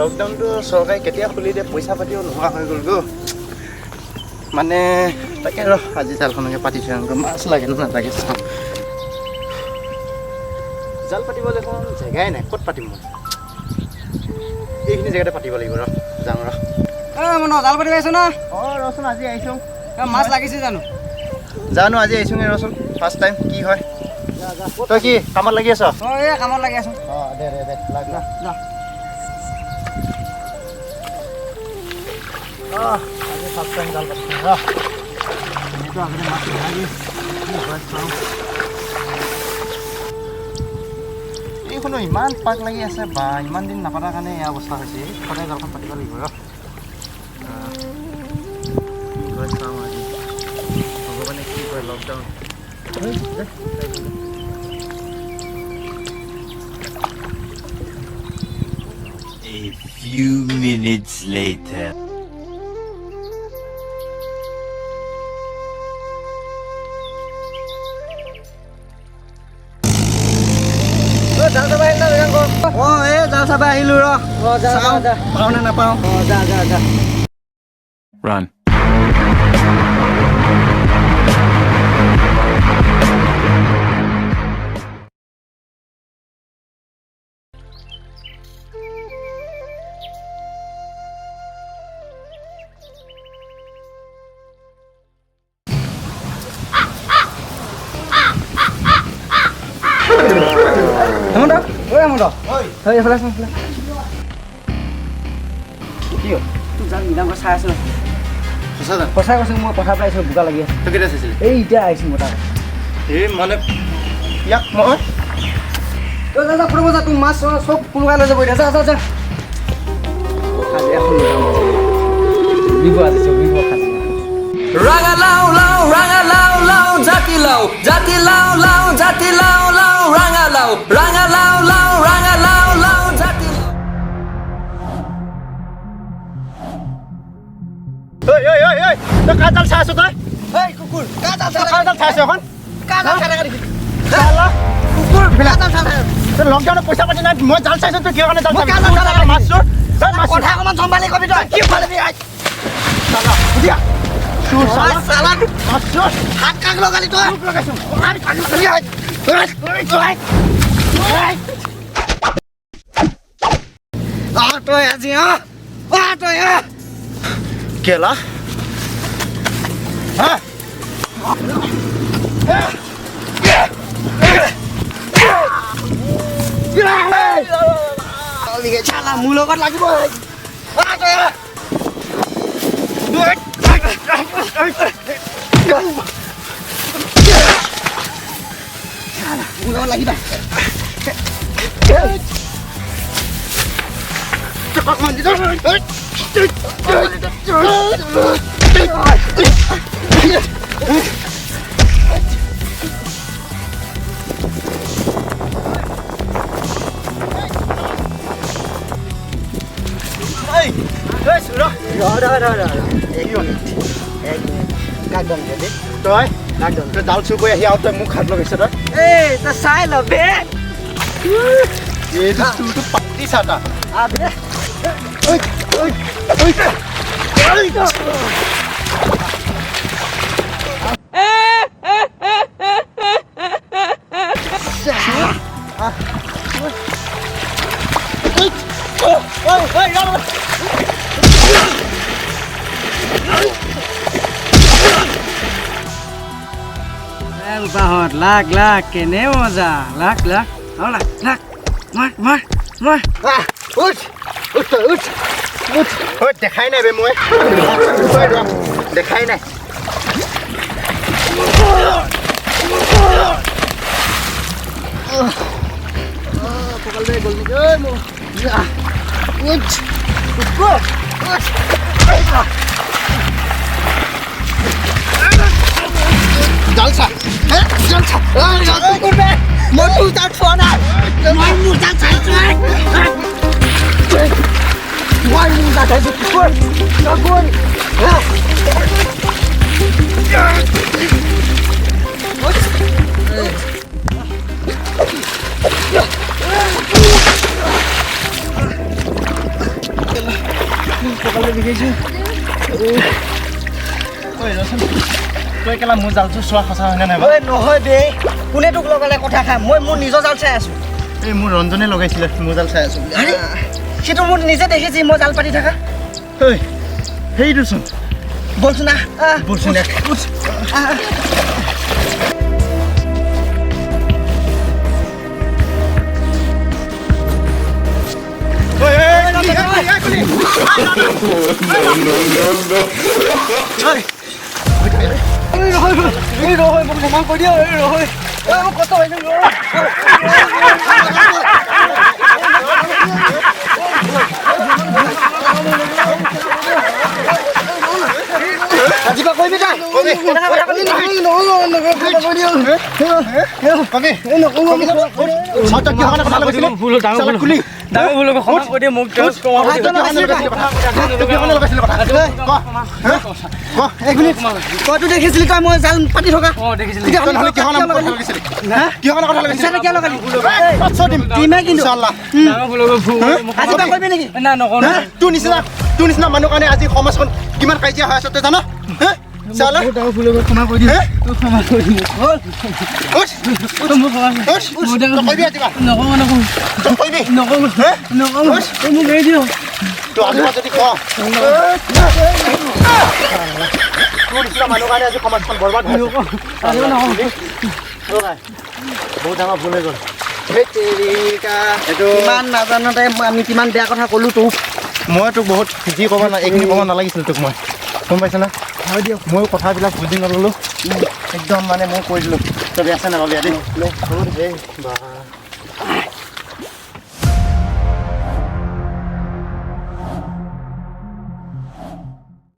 Lockdown তো চৰকাৰে কেতিয়া খুলি দিয়ে পইচা পাতিও নোহোৱা হৈ গ'ল গো মানে তাকে ৰ আজি জালখনকে পাতিছোঁ মাছ লাগে ন নালাগে চাওঁ জাল পাতিবলৈ এখন জেগাই নাই ক'ত পাতিম মই এইখিনি জেগাতে পাতিব লাগিব ৰ যাওঁ ৰ মন জাল পাতিব আহিছ ন ৰচোন আজি আহিছোঁ মাছ লাগিছে জানো আজি আহিছোঁগৈ ৰচোন ফাৰ্ষ্ট টাইম কি হয় তই কি কামত লাগি আছ এই কামত লাগি আছোঁ দে লাগ যা আজি ফাৰ্ষ্ট টাইম জাল পাতিছোঁ ৰ এনেইতো আগতে মাছ নালাগে কি হয় চাওঁ এইখনো ইমান পাক লাগি আছে বা ইমান দিন নাপাতাৰ কাৰণে এয়া অৱস্থা হৈছে সদায় জালখন পাতিব লাগিব ৰ কি হয় চাওঁ আজি ভগৱানে কি কয় lockdown A few minutes later. জাল চাব আহিল জাল চাব আহিলোঁ ৰ পাওঁ নে নাপাওঁ যা Run. এইফালে কি হ'ল তোৰ জাল মিলাম চাই আছোঁ সঁচাই কৈছোঁ মই পথাৰ পৰা আহিছোঁ বোকা লাগি আছে তই কেতিয়া চাইছিলি এই এতিয়া আহিছোঁ মোৰ তাত এই মানে ইয়াক মই তই যা ফুৰিব যা তোৰ মাছ চব কোনোবাই লৈ যাব এতিয়া যা Rangalau lau rangalau lau jati lau rangalau jati lau ঐ তই কাৰ জাল চাই আছ তই এই কুকুৰ কা জাল কাৰ জাল চাই আছ এখন কা জাল চাই দেখি কুকুৰ তই লকডাউনত পইচা পাতি নাই মই জাল চাইছোঁ তই কিয় কাৰণে জাল চাবি মাছ চোৰ তই মাছ কথা অকণমান চম্ভালি কবি তই কি ফালিবি দিয়া চোৰ চালা মাছ চোৰ হাত কাক লগালি তই লগাইছোঁ তই আজি তই কেলা হা চালা মোৰ লগত লাগিব মোৰ লগত লাগিবা তই জাল চুৰ কৰি আহি আৰু তই মোক হাত লগাইছ তই এই তই চাই ল বে এইটো তোৰতো পাতি চাটা বাহত লাগ লাগ কেনে মজা লাগ লাগ লাগ লাগ মাৰ উঠ দেখাই নাই বে মই দেখাই নাই জলসা জলসা করবে মোটু তার ফোন আর মই মুটা চাইছে মই মুটা চাইছে কর না কর তই কেলা মোৰ জালটো চোৱা সঁচা হয়নে নাই বাৰু নহয় বে কোনে তোক লগালে কথা খা মই মোৰ নিজৰ জাল চাই আছো এই মোৰ ৰঞ্জনে লগাইছিলে মোৰ জাল চাই আছো সেইটো মোৰ নিজে দেখিছি মই জাল পাতি থাকা সেইটোচোন বলচোন না বলচোন নহয় মোক ক্ষমা কৰি দিয়া নহয় মোক কষ্ট হৈছে আজিবা কৰিবি তাই তইতো দেখিছিলি তই মই জাল পাতি থকা আজিবা কৰিবি নেকি তোৰ নিচিনা মানুহ কাৰণে আজি সমাজখন কিমান কাজিয়া হৈ আছে তই জান মানুহ কাৰণে আজি সমাজখন বৰবাদ বহুত ডাঙৰ ভুল হৈ গ'ল কিমান নাজানোতে আমি কিমান বেয়া কথা ক'লো তোক মই তোক বহুত যি ক'ব এইখিনি ক'ব নালাগিছিল তোক মই গম পাইছ না হয় দিয়ক ময়ো কথাবিলাক বুজি নল'লোঁ একদম মানে মই কৈ দিলোঁ তই বেয়া চেনে নলিয়া দেই